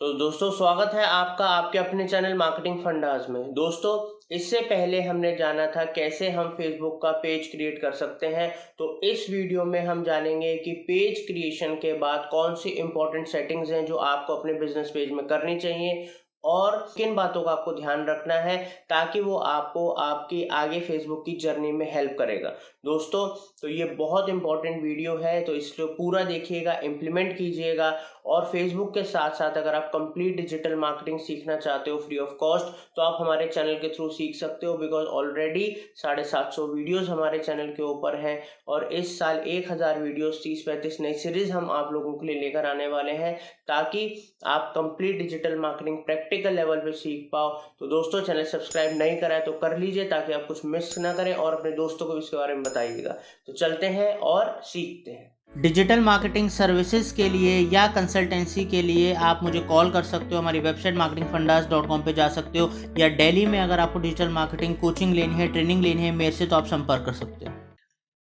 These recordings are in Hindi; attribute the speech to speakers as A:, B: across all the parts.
A: तो दोस्तों स्वागत है आपका आपके अपने चैनल मार्केटिंग फंडाज में। दोस्तों इससे पहले हमने जाना था कैसे हम फेसबुक का पेज क्रिएट कर सकते हैं। तो इस वीडियो में हम जानेंगे कि पेज क्रिएशन के बाद कौन सी इंपॉर्टेंट सेटिंग्स हैं जो आपको अपने बिजनेस पेज में करनी चाहिए और किन बातों का आपको ध्यान रखना है ताकि वो आपको आपकी आगे फेसबुक की जर्नी में हेल्प करेगा। दोस्तों तो ये बहुत इंपॉर्टेंट वीडियो है, तो इसको पूरा देखिएगा, इम्प्लीमेंट कीजिएगा। और फेसबुक के साथ साथ अगर आप कंप्लीट डिजिटल मार्केटिंग सीखना चाहते हो फ्री ऑफ कॉस्ट तो आप हमारे चैनल के थ्रू सीख सकते हो, बिकॉज ऑलरेडी 750 वीडियोस हमारे चैनल के ऊपर हैं और इस साल 1000 वीडियोस 30-35 नई सीरीज हम आप लोगों के लिए लेकर आने वाले हैं ताकि आप complete digital marketing practical level पे सीख पाओ। तो दोस्तों चैनल सब्सक्राइब नहीं करा है तो कर लीजिए ताकि आप कुछ मिस ना करें और अपने दोस्तों को इसके बारे में बताइएगा। तो चलते हैं और सीखते हैं।
B: डिजिटल मार्केटिंग सर्विसेज के लिए या कंसल्टेंसी के लिए आप मुझे कॉल कर सकते हो। हमारी वेबसाइट marketingfundas.com पे जा सकते हो, या दिल्ली में अगर आपको डिजिटल मार्केटिंग कोचिंग लेनी है, ट्रेनिंग लेनी है मेरे से, तो आप संपर्क कर सकते हो।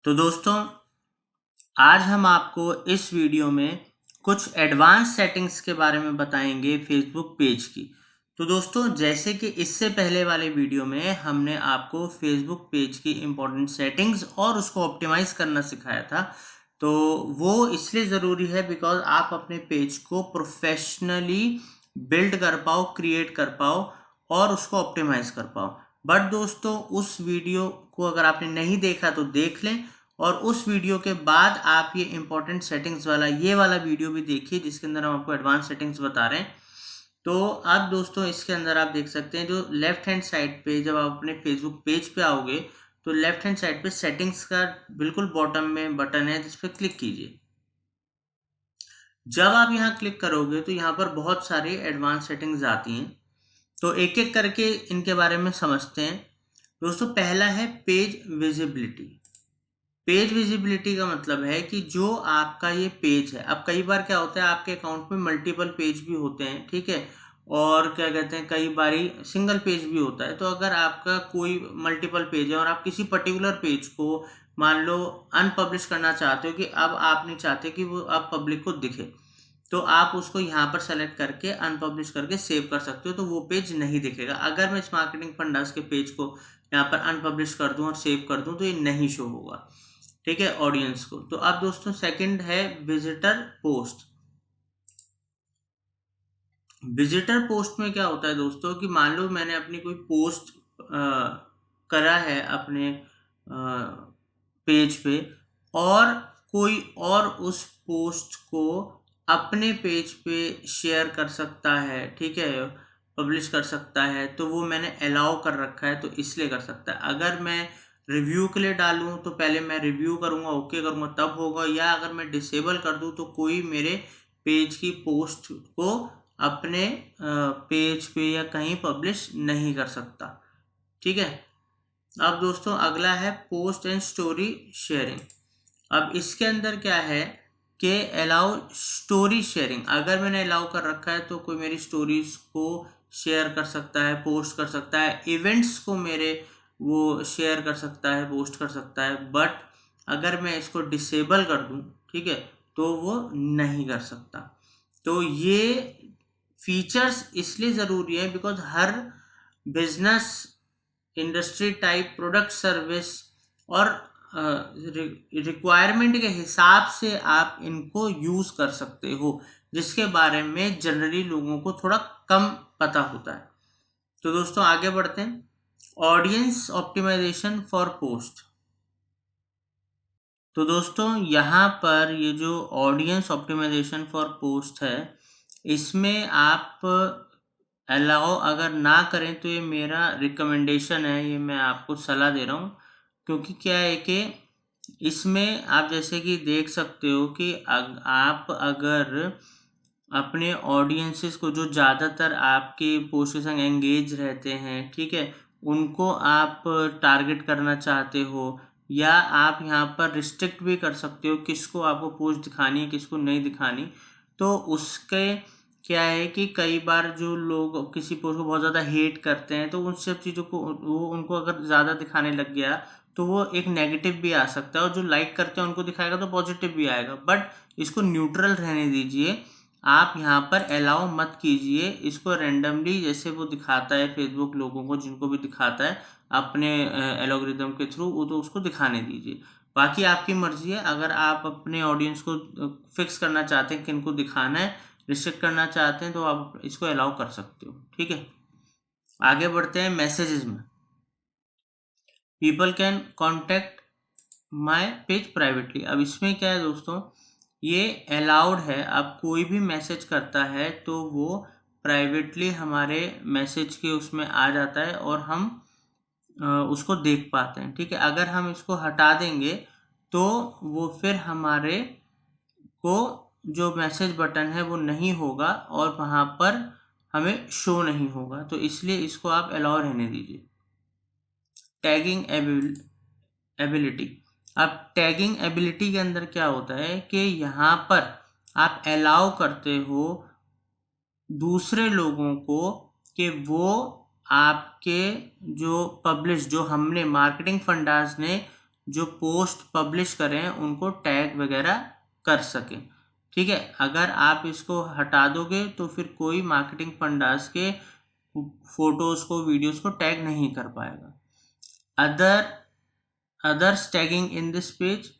B: तो दोस्तों आज हम आपको इस वीडियो में कुछ एडवांस सेटिंग्स के बारे में बताएंगे फेसबुक पेज की। तो दोस्तों जैसे कि इससे पहले वाले वीडियो में हमने आपको फेसबुक पेज की इंपॉर्टेंट सेटिंग्स और उसको ऑप्टिमाइज करना सिखाया था, तो वो इसलिए ज़रूरी है बिकॉज आप अपने पेज को प्रोफेशनली बिल्ड कर पाओ, क्रिएट कर पाओ और उसको ऑप्टिमाइज कर पाओ। बट दोस्तों उस वीडियो को अगर आपने नहीं देखा तो देख लें, और उस वीडियो के बाद आप ये इंपॉर्टेंट सेटिंग्स वाला ये वाला वीडियो भी देखिए जिसके अंदर हम आपको एडवांस सेटिंग्स बता रहे हैं। तो अब दोस्तों इसके अंदर आप देख सकते हैं जो लेफ्ट हैंड साइड पे जब आप अपने फेसबुक पेज पे आओगे तो लेफ्ट हैंड साइड पे सेटिंग्स का बिल्कुल बॉटम में बटन है जिस पर क्लिक कीजिए। जब आप यहाँ क्लिक करोगे तो यहाँ पर बहुत सारी एडवांस सेटिंग्स आती हैं, तो एक एक करके इनके बारे में समझते हैं। दोस्तों पहला है पेज विजिबिलिटी। पेज विजिबिलिटी का मतलब है कि जो आपका ये पेज है, अब कई बार क्या होता है आपके अकाउंट में मल्टीपल पेज भी होते हैं, ठीक है, और क्या कहते हैं कई बारी सिंगल पेज भी होता है। तो अगर आपका कोई मल्टीपल पेज है और आप किसी पर्टिकुलर पेज को मान लो अनपब्लिश करना चाहते हो कि अब आप नहीं चाहते कि वो अब पब्लिक को दिखे, तो आप उसको यहाँ पर सेलेक्ट करके अनपब्लिश करके सेव कर सकते हो, तो वो पेज नहीं दिखेगा। अगर मैं इस मार्केटिंग फंडास के पेज को यहाँ पर अनपब्लिश कर दूं और सेव कर दूं तो ये नहीं शो होगा, ठीक है, ऑडियंस को। तो अब दोस्तों सेकंड है विजिटर पोस्ट। विजिटर पोस्ट में क्या होता है दोस्तों कि मान लो मैंने अपनी कोई पोस्ट करा है अपने पेज पे और कोई और उस पोस्ट को अपने पेज पे शेयर कर सकता है, ठीक है, पब्लिश कर सकता है, तो वो मैंने अलाउ कर रखा है तो इसलिए कर सकता है। अगर मैं रिव्यू के लिए डालूं तो पहले मैं रिव्यू करूंगा, ओके करूंगा तब होगा, या अगर मैं डिसेबल कर दूं तो कोई मेरे पेज की पोस्ट को अपने पेज पे या कहीं पब्लिश नहीं कर सकता, ठीक है। अब दोस्तों अगला है पोस्ट एंड स्टोरी शेयरिंग। अब इसके अंदर क्या है कि अलाउ स्टोरी शेयरिंग। अगर मैंने अलाउ कर रखा है तो कोई मेरी स्टोरीज को शेयर कर सकता है, पोस्ट कर सकता है, इवेंट्स को मेरे वो शेयर कर सकता है, पोस्ट कर सकता है। बट अगर मैं इसको डिसेबल कर दूं, ठीक है, तो वो नहीं कर सकता। तो ये फीचर्स इसलिए ज़रूरी है because her business, industry type, product, service और रिक्वायरमेंट के हिसाब से आप इनको यूज़ कर सकते हो, जिसके बारे में जनरली लोगों को थोड़ा कम पता होता है। तो दोस्तों आगे बढ़ते हैं। Audience optimization for post. तो दोस्तों यहाँ पर ये जो ऑडियंस ऑप्टिमाइजेशन फॉर पोस्ट है, इसमें आप अलाउ अगर ना करें तो ये मेरा रिकमेंडेशन है, ये मैं आपको सलाह दे रहा हूँ। क्योंकि क्या है कि इसमें आप जैसे कि देख सकते हो कि आप अगर अपने ऑडियंसेस को जो ज़्यादातर आपके पोस्ट के संग एंगेज रहते हैं, ठीक है, उनको आप टारगेट करना चाहते हो, या आप यहाँ पर रिस्ट्रिक्ट भी कर सकते हो किसको आपको पोस्ट दिखानी है किसको नहीं दिखानी। तो उसके क्या है कि कई बार जो लोग किसी पोस्ट को बहुत ज़्यादा हेट करते हैं तो उन सब चीज़ों को वो उनको अगर ज़्यादा दिखाने लग गया तो वो एक नेगेटिव भी आ सकता है, और जो लाइक करते हैं उनको दिखाएगा तो पॉजिटिव भी आएगा। बट इसको न्यूट्रल रहने दीजिए। आप यहाँ पर अलाउ मत कीजिए, इसको रेंडमली जैसे वो दिखाता है फेसबुक लोगों को, जिनको भी दिखाता है अपने एल्गोरिदम के थ्रू, वो तो उसको दिखाने दीजिए। बाकी आपकी मर्जी है, अगर आप अपने ऑडियंस को फिक्स करना चाहते हैं किनको दिखाना है, रिस्ट्रिक्ट करना चाहते हैं, तो आप इसको अलाउ कर सकते हो। ठीक है, आगे बढ़ते हैं मैसेजेस में। People can contact my page privately. अब इसमें क्या है दोस्तों, ये अलाउड है। अब कोई भी मैसेज करता है तो वो प्राइवेटली हमारे मैसेज के उसमें आ जाता है और हम उसको देख पाते हैं। ठीक है, अगर हम इसको हटा देंगे तो वो फिर हमारे को जो मैसेज बटन है वो नहीं होगा और वहाँ पर हमें शो नहीं होगा, तो इसलिए इसको आप अलाउ रहने दीजिए। Tagging ability. अब टैगिंग एबिलिटी के अंदर क्या होता है कि यहाँ पर आप अलाउ करते हो दूसरे लोगों को कि वो आपके जो हमने मार्केटिंग फंडास ने जो पोस्ट पब्लिश करें हैं उनको टैग वगैरह कर सकें। ठीक है, अगर आप इसको हटा दोगे तो फिर कोई मार्केटिंग फंडास के फोटोज को, वीडियोस को टैग नहीं कर पाएगा। Others tagging in this page.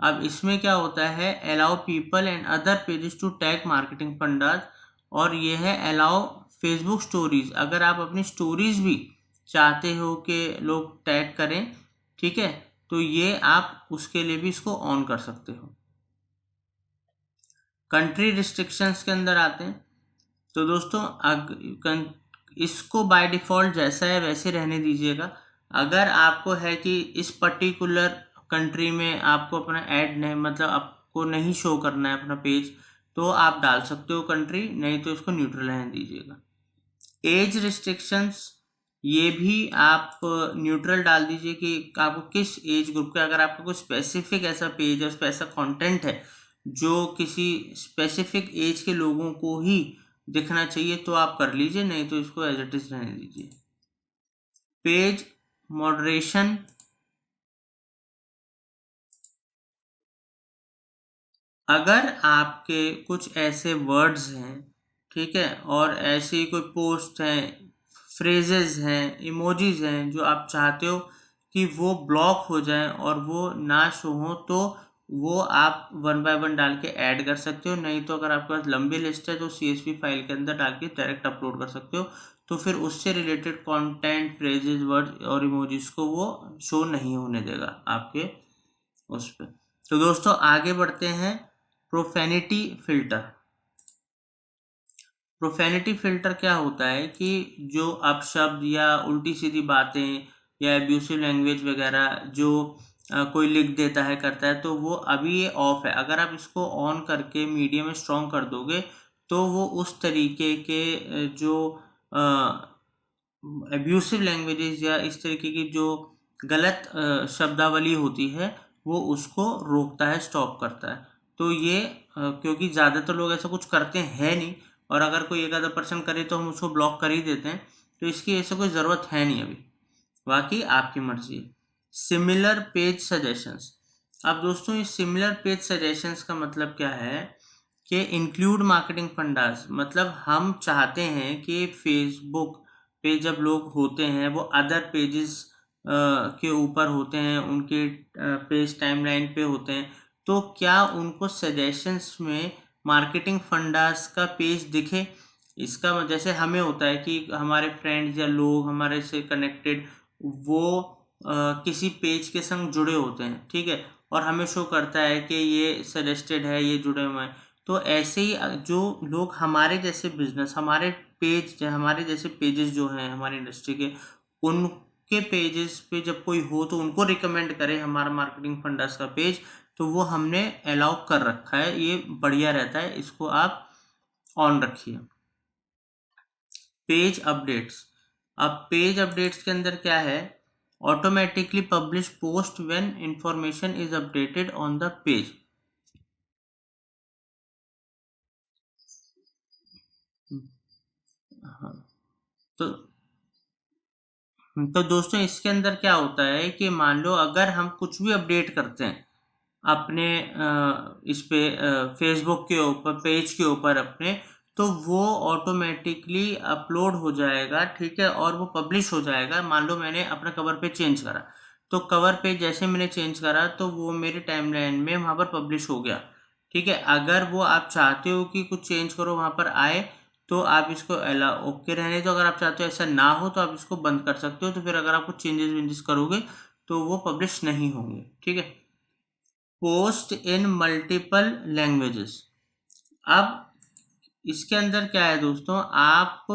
B: अब इसमें क्या होता है, allow people and other pages to tag marketing fundas, और ये है अलाउ फेसबुक स्टोरीज। अगर आप अपनी स्टोरीज भी चाहते हो कि लोग टैग करें, ठीक है, तो ये आप उसके लिए भी इसको ऑन कर सकते हो। कंट्री रिस्ट्रिक्शंस के अंदर आते हैं तो दोस्तों इसको बाय डिफ़ॉल्ट जैसा है वैसे रहने दीजिएगा। अगर आपको है कि इस पर्टिकुलर कंट्री में आपको अपना ऐड नहीं, मतलब आपको नहीं शो करना है अपना पेज, तो आप डाल सकते हो कंट्री, नहीं तो इसको न्यूट्रल रहने दीजिएगा। एज रिस्ट्रिक्शंस, ये भी आप न्यूट्रल डाल दीजिए कि आपको किस एज ग्रुप का, अगर आपका कोई स्पेसिफिक ऐसा पेज है, उस पर ऐसा कंटेंट है जो किसी स्पेसिफिक एज के लोगों को ही दिखना चाहिए तो आप कर लीजिए, नहीं तो इसको एज इट इज रहने दीजिए। Page moderation. अगर आपके कुछ ऐसे वर्ड्स हैं, ठीक है, और ऐसी कोई पोस्ट हैं, फ्रेजेस हैं, इमोजीज हैं जो आप चाहते हो कि वो ब्लॉक हो जाएं और वो ना शो हो, तो वो आप 1 बाय 1 डाल के ऐड कर सकते हो। नहीं तो अगर आपके पास लंबी लिस्ट है तो CSV फाइल के अंदर डाल के डायरेक्ट अपलोड कर सकते हो, तो फिर उससे रिलेटेड कंटेंट, फ्रेजेस, वर्ड और इमोजीज को वो शो नहीं होने देगा आपके उस पर। तो दोस्तों आगे बढ़ते हैं। Profanity filter. प्रोफेनिटी फिल्टर क्या होता है कि जो अपशब्द या उल्टी सीधी बातें या एब्यूसिव लैंग्वेज वगैरह जो कोई लिख देता है, करता है, तो वो अभी ये ऑफ है। अगर आप इसको ऑन करके मीडियम में स्ट्रॉन्ग कर दोगे तो वो उस तरीके के जो एब्यूसिव लैंग्वेजेस या इस तरीके की जो गलत शब्दावली होती है वो उसको रोकता है, स्टॉप करता है। तो ये क्योंकि ज़्यादातर लोग ऐसा कुछ करते हैं नहीं, और अगर कोई एक आधा पर्सन करे तो हम उसको ब्लॉक कर ही देते हैं, तो इसकी ऐसा कोई ज़रूरत है नहीं अभी। बाकी आपकी मर्जी है। Similar page suggestions. अब दोस्तों ये सिमिलर पेज सजेशंस का मतलब क्या है कि इंक्लूड मार्केटिंग फंडास, मतलब हम चाहते हैं कि फेसबुक पे जब लोग होते हैं वो अदर पेजेस के ऊपर होते हैं, उनके पेज टाइमलाइन पे होते हैं, तो क्या उनको सजेशंस में मार्केटिंग फंडास का पेज दिखे। इसका जैसे हमें होता है कि हमारे फ्रेंड्स या लोग हमारे से कनेक्टेड वो किसी पेज के संग जुड़े होते हैं, ठीक है, और हमें शो करता है कि ये सजेस्टेड है, ये जुड़े हुए हैं। तो ऐसे ही जो लोग हमारे जैसे बिजनेस, हमारे जैसे पेजेस जो हैं हमारी इंडस्ट्री के, उनके पेजेस पे जब कोई हो तो उनको रिकमेंड करें हमारा मार्केटिंग फंडास का पेज, तो वो हमने अलाउ कर रखा है। ये बढ़िया रहता है, इसको आप ऑन रखिए। Page updates. अब पेज अपडेट्स के अंदर क्या है, automatically publish post when information is updated on the page. हाँ, तो दोस्तों इसके अंदर क्या होता है कि मान लो अगर हम कुछ भी अपडेट करते हैं, अपने इस पे फेसबुक के ऊपर पेज के ऊपर अपने, तो वो ऑटोमेटिकली अपलोड हो जाएगा, ठीक है, और वो पब्लिश हो जाएगा। मान लो मैंने अपना कवर पेज चेंज करा, तो कवर पेज जैसे मैंने चेंज करा तो वो मेरे टाइमलाइन में वहाँ पर पब्लिश हो गया, ठीक है। अगर वो आप चाहते हो कि कुछ चेंज करो वहाँ पर आए, तो आप इसको अलाउ ओके रहने दो। अगर आप चाहते हो ऐसा ना हो तो आप इसको बंद कर सकते हो। तो फिर अगर आप कुछ चेंजेस वेंजेस करोगे तो वो पब्लिश नहीं होंगे, ठीक है। पोस्ट इन मल्टीपल लैंग्वेजेस। अब इसके अंदर क्या है दोस्तों, आप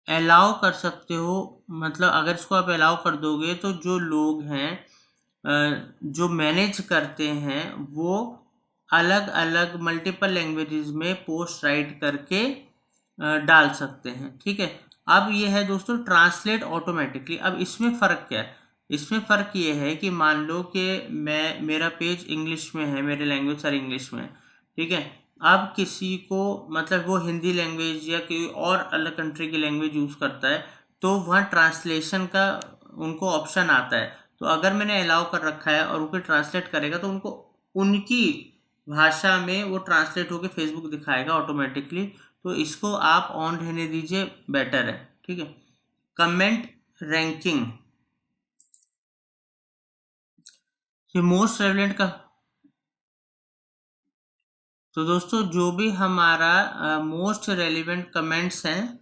B: अलाउ कर सकते हो, मतलब अगर इसको आप अलाउ कर दोगे तो जो लोग हैं जो मैनेज करते हैं वो अलग अलग मल्टीपल लैंग्वेजेस में पोस्ट राइट करके डाल सकते हैं, ठीक है। अब ये है दोस्तों ट्रांसलेट ऑटोमेटिकली। अब इसमें फ़र्क क्या है, इसमें फ़र्क ये है कि मान लो कि मेरा पेज इंग्लिश में है, मेरे लैंग्वेज सारी इंग्लिश में है, ठीक है। अब किसी को मतलब वो हिंदी लैंग्वेज या कोई और अलग कंट्री की लैंग्वेज यूज़ करता है, तो वहाँ ट्रांसलेशन का उनको ऑप्शन आता है। तो अगर मैंने अलाउ कर रखा है और उनको ट्रांसलेट करेगा तो उनको उनकी भाषा में वो ट्रांसलेट होकर फेसबुक दिखाएगा ऑटोमेटिकली। तो इसको आप ऑन रहने दीजिए, बेटर है, ठीक है। कमेंट रैंकिंग, ये मोस्ट रेलेवेंट का। तो दोस्तों जो भी हमारा मोस्ट रेलिवेंट कमेंट्स हैं,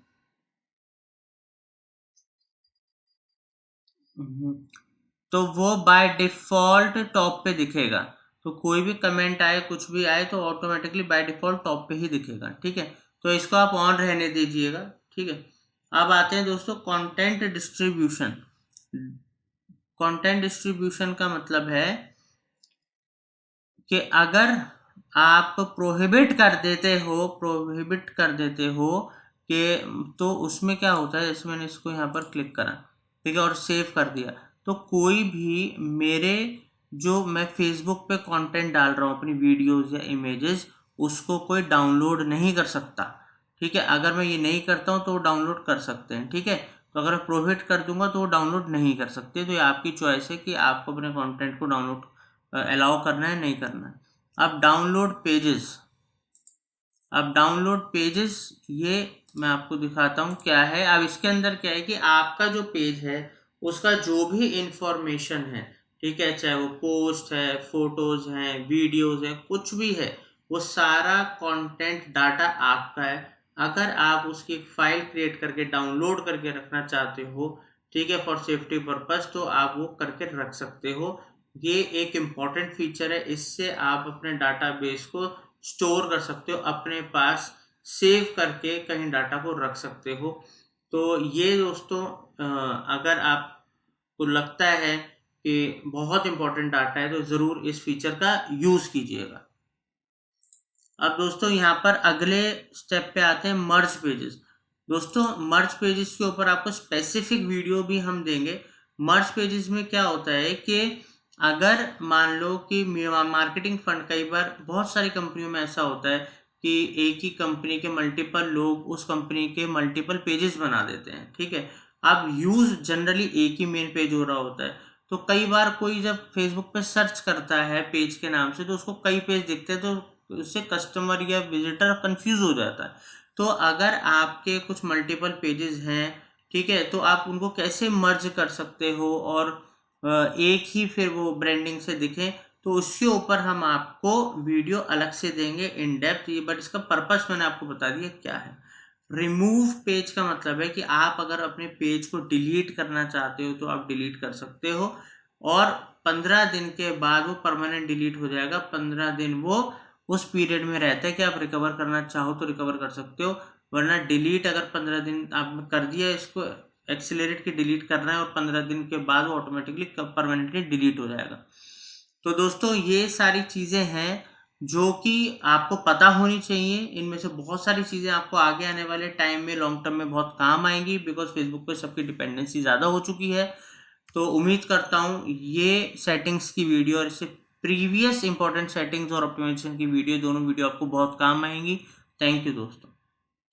B: तो वो बाय डिफ़ॉल्ट टॉप पे दिखेगा। तो कोई भी कमेंट आए, कुछ भी आए, तो ऑटोमेटिकली बाय डिफ़ॉल्ट टॉप पे ही दिखेगा, ठीक है। तो इसको आप ऑन रहने दीजिएगा, ठीक है। अब आते हैं दोस्तों कंटेंट डिस्ट्रीब्यूशन। कंटेंट डिस्ट्रीब्यूशन का मतलब है कि अगर आप प्रोहिबिट कर देते हो कि, तो उसमें क्या होता है, जैसे मैंने इसको यहाँ पर क्लिक करा, ठीक है, और सेव कर दिया, तो कोई भी मेरे जो मैं फेसबुक पे कंटेंट डाल रहा हूँ अपनी वीडियोस या इमेजेस, उसको कोई डाउनलोड नहीं कर सकता, ठीक है। अगर मैं ये नहीं करता हूँ तो वो डाउनलोड कर सकते हैं, ठीक है। तो अगर मैं प्रोहिबिट कर दूंगा तो वो डाउनलोड नहीं कर सकते। तो ये आपकी चॉइस है कि आपको अपने कंटेंट को डाउनलोड अलाउ करना है नहीं करना है। अब डाउनलोड पेजेस, ये मैं आपको दिखाता हूँ क्या है। अब इसके अंदर क्या है कि आपका जो पेज है उसका जो भी इंफॉर्मेशन है, ठीक है, चाहे वो पोस्ट है, फोटोज हैं, वीडियोज है, कुछ भी है, वो सारा कंटेंट डाटा आपका है। अगर आप उसकी एक फाइल क्रिएट करके डाउनलोड करके रखना चाहते हो, ठीक है, फॉर सेफ्टी पर्पस, तो आप वो करके रख सकते हो। ये एक इम्पॉर्टेंट फीचर है, इससे आप अपने डाटाबेस को स्टोर कर सकते हो, अपने पास सेव करके कहीं डाटा को रख सकते हो। तो ये दोस्तों अगर आपको लगता है कि बहुत इम्पोर्टेंट डाटा है तो ज़रूर इस फीचर का यूज़ कीजिएगा। अब दोस्तों यहाँ पर अगले स्टेप पे आते हैं मर्ज पेजेस। दोस्तों मर्ज पेजेस के ऊपर आपको स्पेसिफिक वीडियो भी हम देंगे। मर्ज पेजेस में क्या होता है कि अगर मान लो कि मार्केटिंग फंड, कई बार बहुत सारी कंपनियों में ऐसा होता है कि एक ही कंपनी के मल्टीपल लोग उस कंपनी के मल्टीपल पेजेस बना देते हैं, ठीक है। अब यूज जनरली एक ही मेन पेज हो रहा होता है, तो कई बार कोई जब फेसबुक पे सर्च करता है पेज के नाम से तो उसको कई पेज दिखते हैं, तो उससे कस्टमर या विजिटर कंफ्यूज हो जाता है। तो अगर आपके कुछ मल्टीपल पेजेस हैं, ठीक है, तो आप उनको कैसे मर्ज कर सकते हो और एक ही फिर वो ब्रांडिंग से दिखे, तो उसके ऊपर हम आपको वीडियो अलग से देंगे इन डेप्थ। बट इसका पर्पस मैंने आपको बता दिया क्या है। रिमूव पेज का मतलब है कि आप अगर अपने पेज को डिलीट करना चाहते हो तो आप डिलीट कर सकते हो, और 15 दिन के बाद वो परमानेंट डिलीट हो जाएगा। 15 दिन वो उस पीरियड में रहता है कि आप रिकवर करना चाहो तो रिकवर कर सकते हो, वरना डिलीट अगर 15 दिन आपने कर दिया, इसको एक्सेलरेट के डिलीट करना है और 15 दिन के बाद वो ऑटोमेटिकली परमानेंटली डिलीट हो जाएगा। तो दोस्तों ये सारी चीज़ें हैं जो कि आपको पता होनी चाहिए। इनमें से बहुत सारी चीज़ें आपको आगे आने वाले टाइम में लॉन्ग टर्म में बहुत काम आएंगी, बिकॉज फेसबुक पे सबकी डिपेंडेंसी ज़्यादा हो चुकी है। तो उम्मीद करता हूँ ये सेटिंग्स की वीडियो और इससे प्रीवियस इंपॉर्टेंट सेटिंग्स और ऑप्टिमाइजेशन की वीडियो, दोनों वीडियो आपको बहुत काम आएंगी। थैंक यू दोस्तों।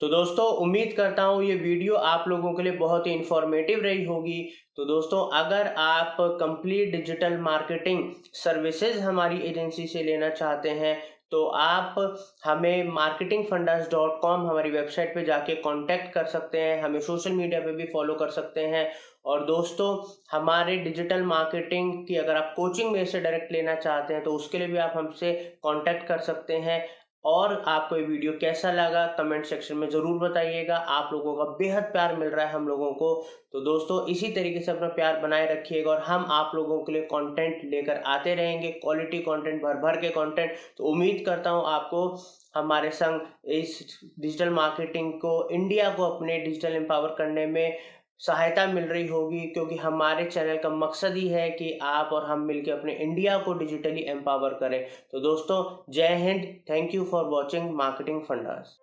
A: तो दोस्तों उम्मीद करता हूँ ये वीडियो आप लोगों के लिए बहुत ही इंफॉर्मेटिव रही होगी। तो दोस्तों अगर आप कंप्लीट डिजिटल मार्केटिंग सर्विसेज हमारी एजेंसी से लेना चाहते हैं तो आप हमें marketingfundas.com हमारी वेबसाइट पे जाके कांटेक्ट कर सकते हैं, हमें सोशल मीडिया पे भी फॉलो कर सकते हैं। और दोस्तों हमारे डिजिटल मार्केटिंग की अगर आप कोचिंग में से डायरेक्ट लेना चाहते हैं तो उसके लिए भी आप हमसे कांटेक्ट कर सकते हैं। और आपको ये वीडियो कैसा लगा कमेंट सेक्शन में ज़रूर बताइएगा। आप लोगों का बेहद प्यार मिल रहा है हम लोगों को, तो दोस्तों इसी तरीके से अपना प्यार बनाए रखिएगा और हम आप लोगों के लिए कंटेंट लेकर आते रहेंगे, क्वालिटी कंटेंट, भर भर के कंटेंट। तो उम्मीद करता हूँ आपको हमारे संग इस डिजिटल मार्केटिंग को, इंडिया को अपने डिजिटल एम्पावर करने में सहायता मिल रही होगी, क्योंकि हमारे चैनल का मकसद ही है कि आप और हम मिलकर अपने इंडिया को डिजिटली एम्पावर करें। तो दोस्तों जय Hind, thank you for watching marketing fundas.